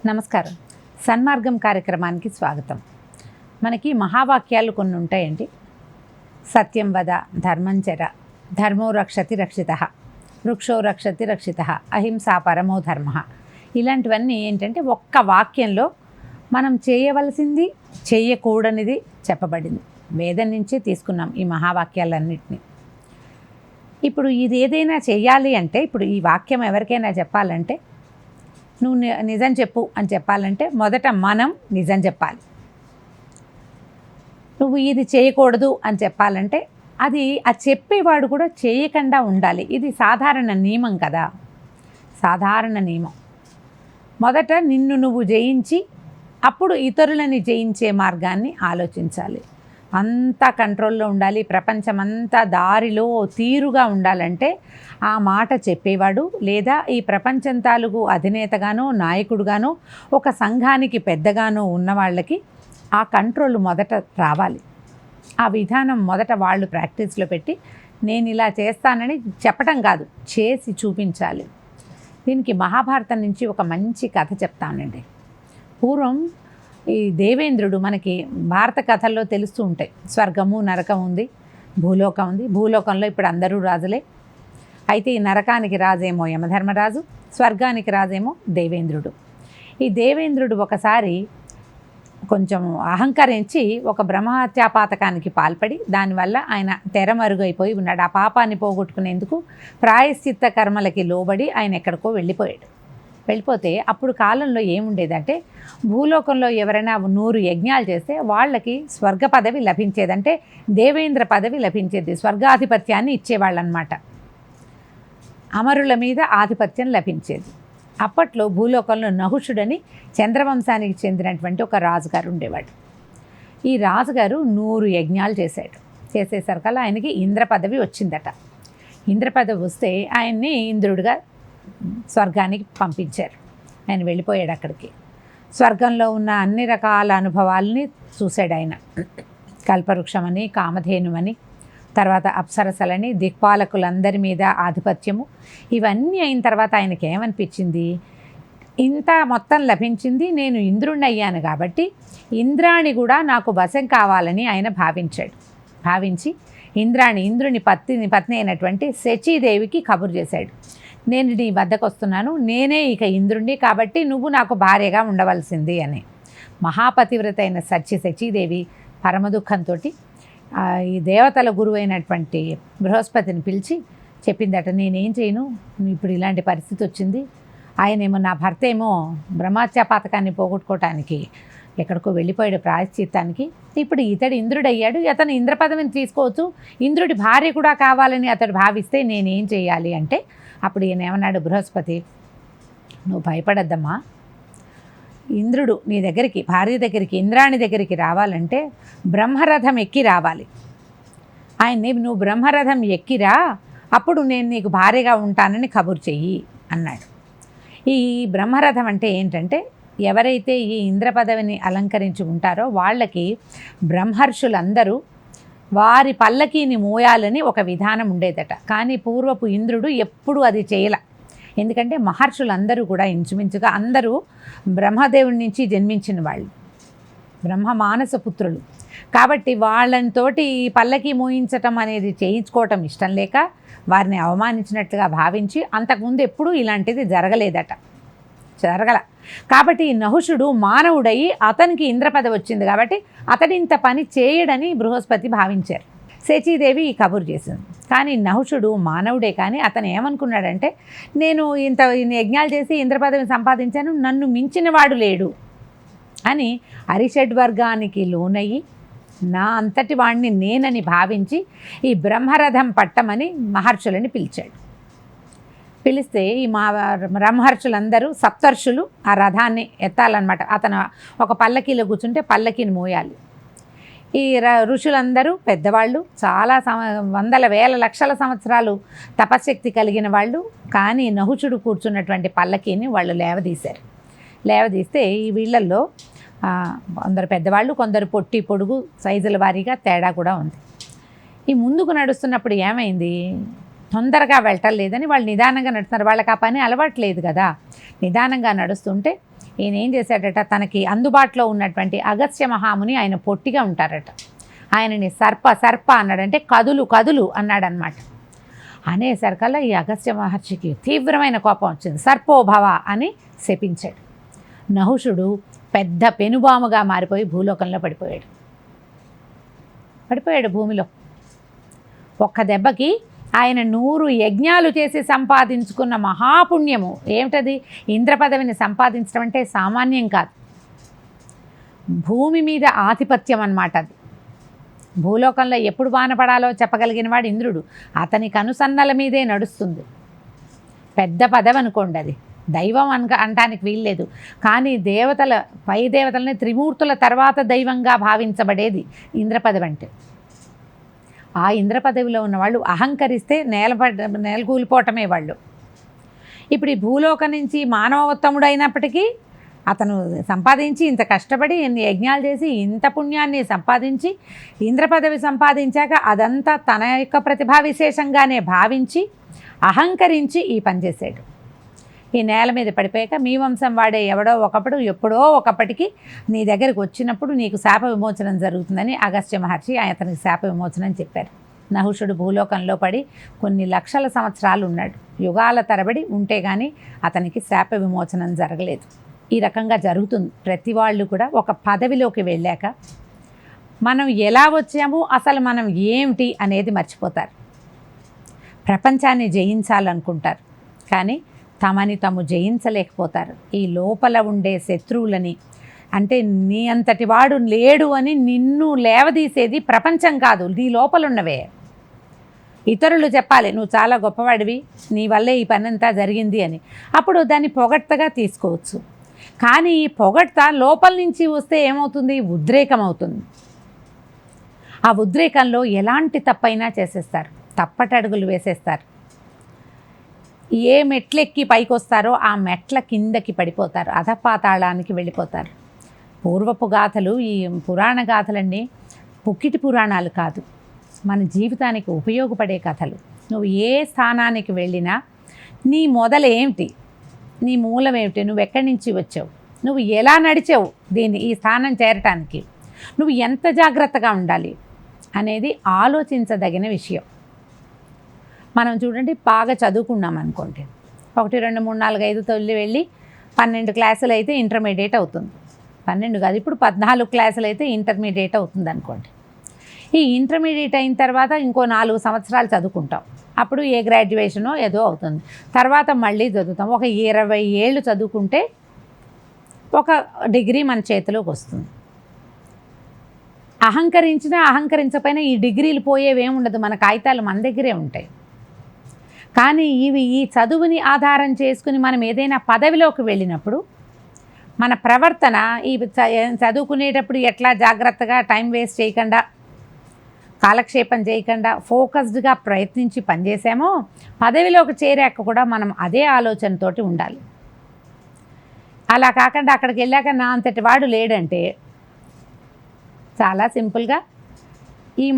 నమస్కారం. సన్మార్గం కార్యక్రమానికి స్వాగతం. మనకి మహావాక్యాలు కొన్ని ఉంటాయండి. సత్యం వద, ధర్మం చర, ధర్మో రక్షతి రక్షితః, వృక్షో రక్షతి రక్షితః, అహింసా పరమో ధర్మః. ఇలాంటివన్నీ ఏంటంటే ఒక్క వాక్యంలో మనం చేయవలసింది చేయకూడనిది చెప్పబడింది. వేదం నుంచే తీసుకున్నాం ఈ మహావాక్యాలన్నింటినీ. ఇప్పుడు ఇది ఏదైనా చేయాలి అంటే, ఇప్పుడు ఈ వాక్యం ఎవరికైనా చెప్పాలంటే, నువ్వు నిజం చెప్పు అని చెప్పాలంటే మొదట మనం నిజం చెప్పాలి. నువ్వు ఇది చేయకూడదు అని చెప్పాలంటే అది చెప్పేవాడు కూడా చేయకుండా ఉండాలి. ఇది సాధారణ నియమం కదా, సాధారణ నియమం. మొదట నిన్ను నువ్వు జయించి అప్పుడు ఇతరులని జయించే మార్గాన్ని ఆలోచించాలి. అంతా కంట్రోల్లో ఉండాలి. ప్రపంచమంతా దారిలో తీరుగా ఉండాలంటే ఆ మాట చెప్పేవాడు లేదా ఈ ప్రపంచం తాలూకు అధినేతగానో నాయకుడుగానో ఒక సంఘానికి పెద్దగానో ఉన్న వాళ్ళకి ఆ కంట్రోల్ మొదట రావాలి. ఆ విధానం మొదట వాళ్ళు ప్రాక్టీస్లో పెట్టి నేను ఇలా చేస్తానని చెప్పడం కాదు, చేసి చూపించాలి. దీనికి మహాభారతం నుంచి ఒక మంచి కథ చెప్తానండి. పూర్వం ఈ దేవేంద్రుడు మనకి భారత కథల్లో తెలుస్తూ ఉంటాయి. స్వర్గము నరకం ఉంది, భూలోకం ఉంది. భూలోకంలో ఇప్పుడు అందరూ రాజులే. అయితే ఈ నరకానికి రాజేమో యమధర్మరాజు, స్వర్గానికి రాజేమో దేవేంద్రుడు. ఈ దేవేంద్రుడు ఒకసారి కొంచెం అహంకరించి ఒక బ్రహ్మహత్యా పాతకానికి పాల్పడి దానివల్ల ఆయన తెరమరుగైపోయి ఉన్నాడు. ఆ పాపాన్ని పోగొట్టుకునేందుకు ప్రాయశ్చిత్త కర్మలకి లోబడి ఆయన ఎక్కడికో వెళ్ళిపోతే అప్పుడు కాలంలో ఏముండేదంటే, భూలోకంలో ఎవరైనా 100 యజ్ఞాలు చేస్తే వాళ్ళకి స్వర్గ పదవి లభించేదంటే దేవేంద్ర పదవి లభించేది. స్వర్గాధిపత్యాన్ని ఇచ్చేవాళ్ళనమాట. అమరుల మీద ఆధిపత్యం లభించేది. అప్పట్లో భూలోకంలో నహుషుడని చంద్రవంశానికి చెందినటువంటి ఒక రాజుగారు ఉండేవాడు. ఈ రాజుగారు 100 యజ్ఞాలు చేసేసరికల్లా ఆయనకి ఇంద్ర పదవి వచ్చిందట. ఇంద్ర పదవి వస్తే ఆయన్ని ఇంద్రుడిగా స్వర్గానికి పంపించారు. ఆయన వెళ్ళిపోయాడు అక్కడికి. స్వర్గంలో ఉన్న అన్ని రకాల అనుభవాలని చూశాడు ఆయన. కల్పవృక్షమని, కామధేనుమని, తర్వాత అప్సరసలని, దిక్పాలకులందరి మీద ఆధిపత్యము, ఇవన్నీ అయిన తర్వాత ఆయనకి ఏమనిపించింది, ఇంత మొత్తం లభించింది, నేను ఇంద్రుణ్ణి అయ్యాను కాబట్టి ఇంద్రాణి కూడా నాకు వశం కావాలని ఆయన భావించి ఇంద్రుని పత్ని అయినటువంటి శచీదేవికి కబురు చేశాడు. నేను నీ వద్దకు వస్తున్నాను, నేనే ఇక ఇంద్రుణ్ణి కాబట్టి నువ్వు నాకు భార్యగా ఉండవలసింది అని. మహాపతివ్రత అయిన శచీదేవి పరమదుఃఖంతో ఈ దేవతల గురువు అయినటువంటి బృహస్పతిని పిలిచి చెప్పిందట, నేనేం చేయను, ఇప్పుడు ఇలాంటి పరిస్థితి వచ్చింది. ఆయనేమో నా భర్త ఏమో బ్రహ్మహత్యా పాతకాన్ని పోగొట్టుకోవటానికి ఎక్కడికో వెళ్ళిపోయాడు ప్రాయశ్చిత్తానికి. ఇప్పుడు ఇతడు ఇంద్రుడయ్యాడు, అతను ఇంద్ర పదవిని తీసుకోవచ్చు, ఇంద్రుడి భార్య కూడా కావాలని అతడు భావిస్తే నేనేం చేయాలి అంటే, అప్పుడు ఈయన ఏమన్నాడు బృహస్పతి, నువ్వు భయపడద్దమ్మా, ఇంద్రుడు నీ దగ్గరికి, భార్య దగ్గరికి, ఇంద్రాణి దగ్గరికి రావాలంటే బ్రహ్మరథం ఎక్కి రావాలి. ఆయన్ని నువ్వు బ్రహ్మరథం ఎక్కిరా, అప్పుడు నేను నీకు భార్యగా ఉంటానని కబురు చెయ్యి అన్నాడు. ఈ బ్రహ్మరథం అంటే ఏంటంటే, ఎవరైతే ఈ ఇంద్ర పదవిని అలంకరించి ఉంటారో వాళ్ళకి బ్రహ్మర్షులందరూ వారి పల్లకీని మోయాలని ఒక విధానం ఉండేదట. కానీ పూర్వపు ఇంద్రుడు ఎప్పుడు అది చేయల. ఎందుకంటే మహర్షులందరూ కూడా ఇంచుమించుగా అందరూ బ్రహ్మదేవుడి నుంచి జన్మించిన వాళ్ళు, బ్రహ్మ మానస పుత్రులు కాబట్టి వాళ్ళతోటి ఈ పల్లకీ మోయించటం అనేది చేయించుకోవటం ఇష్టం లేక వారిని అవమానించినట్లుగా భావించి అంతకుముందు ఎప్పుడూ ఇలాంటిది జరగల. కాబట్టి నహుషుడు మానవుడయి అతనికి ఇంద్రపదవి వచ్చింది కాబట్టి అతడింత పని చేయడని బృహస్పతి భావించారు. శచీదేవి ఈ కబురు చేసింది. కానీ నహుషుడు మానవుడే, కానీ అతను ఏమనుకున్నాడంటే, నేను ఇన్ని యజ్ఞాలు చేసి ఇంద్రపదవిని సంపాదించాను, నన్ను మించిన వాడు లేడు అని అరిషడ్వర్గానికి లోనయ్యి నా అంతటి వాడిని నేనని భావించి ఈ బ్రహ్మరథం పట్టమని మహర్షులని పిలిస్తే ఈ బ్రహ్మర్షులందరూ సప్తర్షులు ఆ రథాన్ని ఎత్తాలన్నమాట. అతను ఒక పల్లకీలో కూర్చుంటే పల్లకీని మోయాలి. ఈ ఋషులందరూ పెద్దవాళ్ళు, చాలా వందల వేల లక్షల సంవత్సరాలు తపశక్తి కలిగిన వాళ్ళు. కానీ నహుషుడు కూర్చున్నటువంటి పల్లకీని వాళ్ళు లేవదీస్తే ఈ వీళ్ళల్లో కొందరు పెద్దవాళ్ళు, కొందరు పొట్టి పొడుగు సైజుల వారీగా తేడా కూడా ఉంది. ఈ ముందుకు నడుస్తున్నప్పుడు ఏమైంది, తొందరగా వెళ్ళటం లేదని వాళ్ళు నిదానంగా నడుస్తున్నారు. వాళ్ళకి ఆ పని అలవాట్లేదు కదా. నిదానంగా నడుస్తుంటే ఈయన ఏం చేశాడట, తనకి అందుబాటులో ఉన్నటువంటి అగస్త్య మహాముని, ఆయన పొట్టిగా ఉంటారట, ఆయనని సర్ప సర్ప అన్నాడంటే కదులు కదులు అన్నాడనమాట. అనేసరికల్లా ఈ అగస్త్య మహర్షికి తీవ్రమైన కోపం వచ్చింది. సర్పోభవ అని శపించాడు. నహుషుడు పెద్ద పెనుబాముగా మారిపోయి భూలోకంలో పడిపోయాడు భూమిలో. ఒక్క దెబ్బకి ఆయన 100 యజ్ఞాలు చేసి సంపాదించుకున్న మహాపుణ్యము ఏమిటది? ఇంద్ర పదవిని సంపాదించడం అంటే సామాన్యం కాదు. భూమి మీద ఆధిపత్యం అన్నమాట అది. భూలోకంలో ఎప్పుడు బాణపడాలో చెప్పగలిగిన వాడు ఇంద్రుడు. అతని కనుసన్నల మీదే నడుస్తుంది. పెద్ద పదవి అనుకోండి, అది దైవం అనటానికి వీల్లేదు. కానీ పై దేవతలని త్రిమూర్తుల తర్వాత దైవంగా భావించబడేది ఇంద్ర పదవి అంటే. ఆ ఇంద్ర పదవిలో ఉన్నవాళ్ళు అహంకరిస్తే నేలకూలిపోవటమే వాళ్ళు. ఇప్పుడు ఈ భూలోకం నుంచి మానవోత్తముడు అయినప్పటికీ అతను సంపాదించి ఇంత కష్టపడి ఎన్ని యజ్ఞాలు చేసి ఇంత పుణ్యాన్ని సంపాదించి ఇంద్ర పదవి సంపాదించాక అదంతా తన యొక్క ప్రతిభా విశేషంగానే భావించి అహంకరించి ఈ పని చేశాడు. ఈ నేల మీద పడిపోయాక మీ వంశం వాడే ఎవడో ఒకప్పుడు ఎప్పుడో ఒకప్పటికి నీ దగ్గరికి వచ్చినప్పుడు నీకు శాప విమోచనం జరుగుతుందని అగస్త్య మహర్షి అతనికి శాప విమోచనం చెప్పారు. నహుషుడు భూలోకంలో పడి కొన్ని లక్షల సంవత్సరాలు ఉన్నాడు. యుగాల తరబడి ఉంటే కానీ అతనికి శాప విమోచనం జరగలేదు. ఈ రకంగా జరుగుతుంది. ప్రతి వాళ్ళు కూడా ఒక పదవిలోకి వెళ్ళాక మనం ఎలా వచ్చామో అసలు మనం ఏమిటి అనేది మర్చిపోతారు. ప్రపంచాన్ని జయించాలనుకుంటారు కానీ తమని తాము జయించలేకపోతారు. ఈ లోపల ఉండే శత్రువులని, అంటే నీ అంతటి వాడు లేడు అని నిన్ను లేవదీసేది ప్రపంచం కాదు, నీ లోపల ఉన్నవే. ఇతరులు చెప్పాలి నువ్వు చాలా గొప్పవాడివి, నీ వల్లే ఈ పని అంతా జరిగింది అని. అప్పుడు దాన్ని పొగడ్తగా తీసుకోవచ్చు. కానీ ఈ పొగడ్త లోపల నుంచి వస్తే ఏమవుతుంది? ఉద్రేకం అవుతుంది. ఆ ఉద్రేకంలో ఎలాంటి తప్పైనా చేసేస్తారు, తప్పటడుగులు వేసేస్తారు. ఏ మెట్లెక్కి పైకి వస్తారో ఆ మెట్ల కిందకి పడిపోతారు, అధపాతాళానికి వెళ్ళిపోతారు. పూర్వపు గాథలు, ఈ పురాణ గాథలన్నీ పుక్కిటి పురాణాలు కాదు, మన జీవితానికి ఉపయోగపడే కథలు. నువ్వు ఏ స్థానానికి వెళ్ళినా నీ మొదలేమిటి, నీ మూలం ఏమిటి, నువ్వు ఎక్కడి నుంచి వచ్చావు, నువ్వు ఎలా నడిచావు ఈ స్థానం చేరటానికి, నువ్వు ఎంత జాగ్రత్తగా ఉండాలి అనేది ఆలోచించదగిన విషయం. మనం చూడండి, బాగా చదువుకున్నాం అనుకోండి, 1 2 3 4 5 తొలి వెళ్ళి 12 క్లాసులు అయితే ఇంటర్మీడియట్ అవుతుంది. 12 కాదు, ఇప్పుడు 14 క్లాసులు అయితే ఇంటర్మీడియట్ అవుతుంది అనుకోండి. ఈ ఇంటర్మీడియట్ అయిన తర్వాత ఇంకో 4 సంవత్సరాలు చదువుకుంటాం. అప్పుడు ఏ గ్రాడ్యుయేషనో ఏదో అవుతుంది. తర్వాత మళ్ళీ చదువుతాం. ఒక 20 ఏళ్ళు చదువుకుంటే ఒక డిగ్రీ మన చేతిలోకి వస్తుంది. అహంకరించినా అహంకరించకపోయినా ఈ డిగ్రీలు పోయేవేముండదు, మన కాగితాలు మన దగ్గరే ఉంటాయి. కానీ ఈ చదువుని ఆధారం చేసుకుని మనం ఏదైనా పదవిలోకి వెళ్ళినప్పుడు మన ప్రవర్తన ఈ చదువుకునేటప్పుడు ఎట్లా జాగ్రత్తగా టైం వేస్ట్ చేయకుండా, కాలక్షేపం చేయకుండా ఫోకస్డ్గా ప్రయత్నించి పనిచేసామో, పదవిలోకి చేరాక కూడా మనం అదే ఆలోచనతోటి ఉండాలి. అలా కాకుండా అక్కడికి వెళ్ళాక నా అంతటి వాడు లేడంటే చాలా సింపుల్గా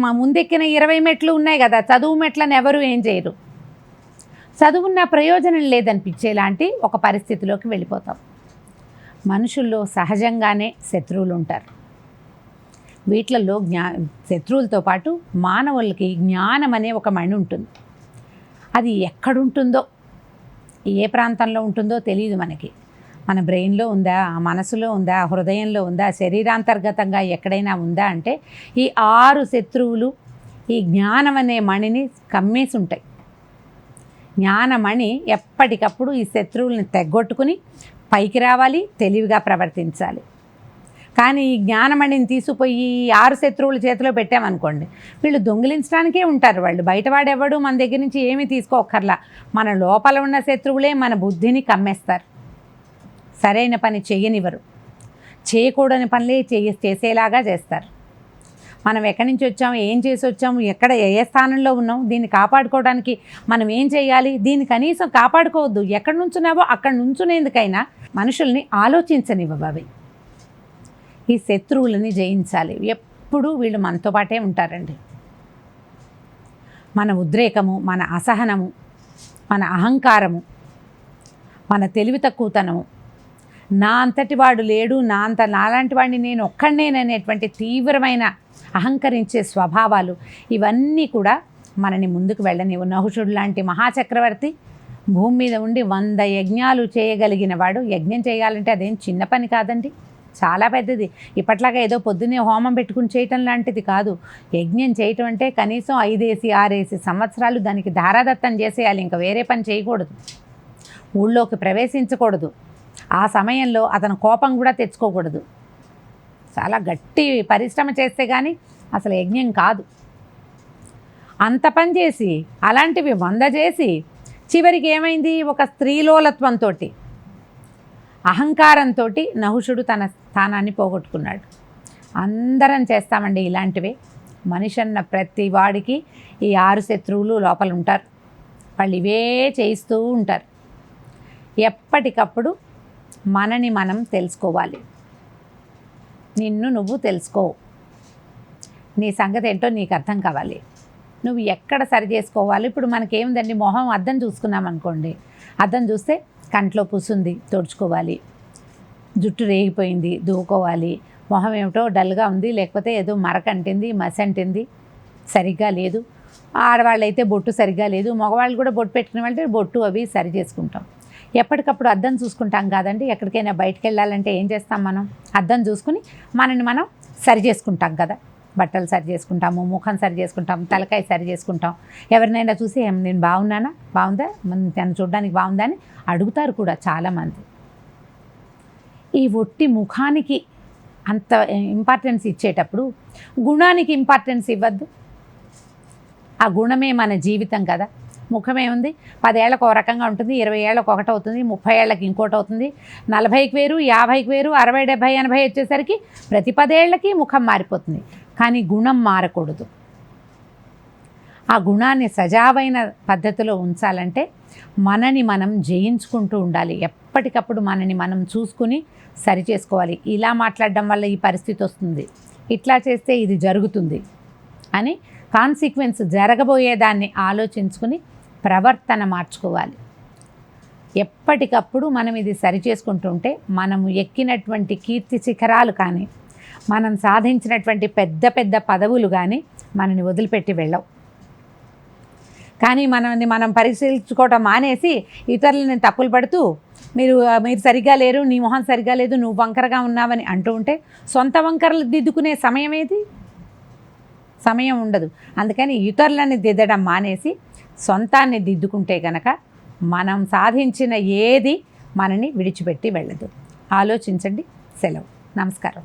మా ముందెక్కిన 20 మెట్లు ఉన్నాయి కదా, చదువు మెట్లను ఎవరు ఏం చేయరు, చదువున్న ప్రయోజనం లేదనిపించేలాంటి ఒక పరిస్థితిలోకి వెళ్ళిపోతాం. మనుషుల్లో సహజంగానే శత్రువులు ఉంటారు. వీటిల్లో శత్రువులతో పాటు మానవులకి జ్ఞానం అనే ఒక మణి ఉంటుంది. అది ఎక్కడుంటుందో, ఏ ప్రాంతంలో ఉంటుందో తెలియదు మనకి. మన బ్రెయిన్లో ఉందా, మనసులో ఉందా, హృదయంలో ఉందా, శరీరాంతర్గతంగా ఎక్కడైనా ఉందా అంటే ఈ 6 శత్రువులు ఈ జ్ఞానం అనే మణిని కమ్మేసి ఉంటాయి. జ్ఞానమణి ఎప్పటికప్పుడు ఈ శత్రువుల్ని తెగ్గొట్టుకుని పైకి రావాలి, తెలివిగా ప్రవర్తించాలి. కానీ ఈ జ్ఞానమణిని తీసుకుపోయి 6 శత్రువుల చేతిలో పెట్టామనుకోండి, వీళ్ళు దొంగిలించడానికే ఉంటారు. వాళ్ళు బయటవాడెవడు మన దగ్గర నుంచి ఏమీ తీసుకోక్కర్లా, మన లోపల ఉన్న శత్రువులే మన బుద్ధిని కమ్మేస్తారు. సరైన పని చేయనివ్వరు, చేయకూడని పనులే చేసేలాగా చేస్తారు. మనం ఎక్కడి నుంచి వచ్చాము, ఏం చేసి వచ్చాము, ఎక్కడ ఏ స్థానంలో ఉన్నాం, దీన్ని కాపాడుకోవడానికి మనం ఏం చేయాలి, దీన్ని కనీసం కాపాడుకోవద్దు, ఎక్కడి నుంచున్నావో అక్కడ నుంచునేందుకైనా మనుషుల్ని ఆలోచించనివ్వవి. ఈ శత్రువులని జయించాలి. ఎప్పుడూ వీళ్ళు మనతో పాటే ఉంటారండి. మన ఉద్రేకము, మన అసహనము, మన అహంకారము, మన తెలివి తక్కువతనము, నా అంతటి వాడు లేడు, నాలాంటి వాడిని నేను ఒక్కడనేననేటువంటి తీవ్రమైన అహంకరించే స్వభావాలు ఇవన్నీ కూడా మనని ముందుకు వెళ్ళనివ్వు. నహుషుడు లాంటి మహాచక్రవర్తి భూమి మీద ఉండి 100 యజ్ఞాలు చేయగలిగిన వాడు. యజ్ఞం చేయాలంటే అదేం చిన్న పని కాదండి, చాలా పెద్దది. ఇప్పట్లాగా ఏదో పొద్దున్నే హోమం పెట్టుకుని చేయటం లాంటిది కాదు. యజ్ఞం చేయటం అంటే కనీసం 5-6 సంవత్సరాలు దానికి ధారాదత్తం చేసేయాలి. ఇంకా వేరే పని చేయకూడదు, ఊళ్ళోకి ప్రవేశించకూడదు. ఆ సమయంలో అతను కోపం కూడా తెచ్చుకోకూడదు. చాలా గట్టి పరిశ్రమ చేస్తే కానీ అసలు యజ్ఞం కాదు. అంత పని చేసి అలాంటివి 100 చేసి చివరికి ఏమైంది, ఒక స్త్రీలోలత్వంతో అహంకారంతో నహుషుడు తన స్థానాన్ని పోగొట్టుకున్నాడు. అందరం చేస్తామండి ఇలాంటివే. మనిషి అన్న ప్రతి వాడికి ఈ 6 శత్రువులు లోపల ఉంటారు. వాళ్ళు ఇవే చేయిస్తూ ఉంటారు. ఎప్పటికప్పుడు మనని మనం తెలుసుకోవాలి. నిన్ను నువ్వు తెలుసుకో. నీ సంగతి ఏంటో నీకు అర్థం కావాలి. నువ్వు ఎక్కడ సరి చేసుకోవాలి. ఇప్పుడు మనకేముందండి, మొహం అద్దం చూసుకున్నాం అనుకోండి, అద్దం చూస్తే కంట్లో పుసుంది తుడుచుకోవాలి, జుట్టు రేగిపోయింది దువ్వుకోవాలి, మొహం ఏమిటో డల్గా ఉంది, లేకపోతే ఏదో మరకంటింది, మసి అంటింది, సరిగ్గా లేదు. ఆడవాళ్ళైతే బొట్టు సరిగ్గా లేదు, మగవాళ్ళు కూడా బొట్టు పెట్టుకునే వాళ్ళంటే బొట్టు అవి సరి చేసుకుంటాం. ఎప్పటికప్పుడు అద్దం చూసుకుంటాం కాదండి. ఎక్కడికైనా బయటకు వెళ్ళాలంటే ఏం చేస్తాం, మనం అద్దం చూసుకుని మనని మనం సరి చేసుకుంటాం కదా. బట్టలు సరి చేసుకుంటాము, ముఖం సరి చేసుకుంటాం, తలకాయ సరి చేసుకుంటాం. ఎవరినైనా చూసి నేను బాగున్నానా, బాగుందా, తను చూడడానికి బాగుందా అని అడుగుతారు కూడా చాలామంది. ఈ ఒట్టి ముఖానికి అంత ఇంపార్టెన్స్ ఇచ్చేటప్పుడు గుణానికి ఇంపార్టెన్స్ ఇవ్వద్దు. ఆ గుణమే మన జీవితం కదా. ముఖమేముంది, 10 ఏళ్ళకు ఒక రకంగా ఉంటుంది, 20 ఏళ్ళకు ఒకటి అవుతుంది, 30 ఏళ్ళకి ఇంకోటి అవుతుంది, 40కి వేరు, 50కి వేరు, 60, 70, 80 వచ్చేసరికి ప్రతి 10 ఏళ్ళకి ముఖం మారిపోతుంది. కానీ గుణం మారకూడదు. ఆ గుణాన్ని సజావైన పద్ధతిలో ఉంచాలంటే మనని మనం జయించుకుంటూ ఉండాలి. ఎప్పటికప్పుడు మనని మనం చూసుకుని సరి చేసుకోవాలి. ఇలా మాట్లాడడం వల్ల ఈ పరిస్థితి వస్తుంది, ఇట్లా చేస్తే ఇది జరుగుతుంది అని కాన్సిక్వెన్స్ జరగబోయేదాన్ని ఆలోచించుకుని ప్రవర్తన మార్చుకోవాలి. ఎప్పటికప్పుడు మనం ఇది సరి చేసుకుంటుంటే మనము ఎక్కినటువంటి కీర్తి శిఖరాలు కానీ, మనం సాధించినటువంటి పెద్ద పెద్ద పదవులు కానీ మనని వదిలిపెట్టి వెళ్ళవు. కానీ మనం పరిశీలించుకోవటం మానేసి ఇతరులని తప్పులు పడుతూ మీరు సరిగ్గా లేరు, నీ మొహం సరిగ్గా లేదు, నువ్వు వంకరగా ఉన్నావని అంటూ ఉంటే సొంత వంకరలు దిద్దుకునే సమయం ఏది? సమయం ఉండదు. అందుకని ఇతరులని దిద్దడం మానేసి సొంతాన్ని దిద్దుకుంటే కనుక మనం సాధించిన ఏది మనని విడిచిపెట్టి వెళ్ళదు. ఆలోచించండి. సెలవు. నమస్కారం.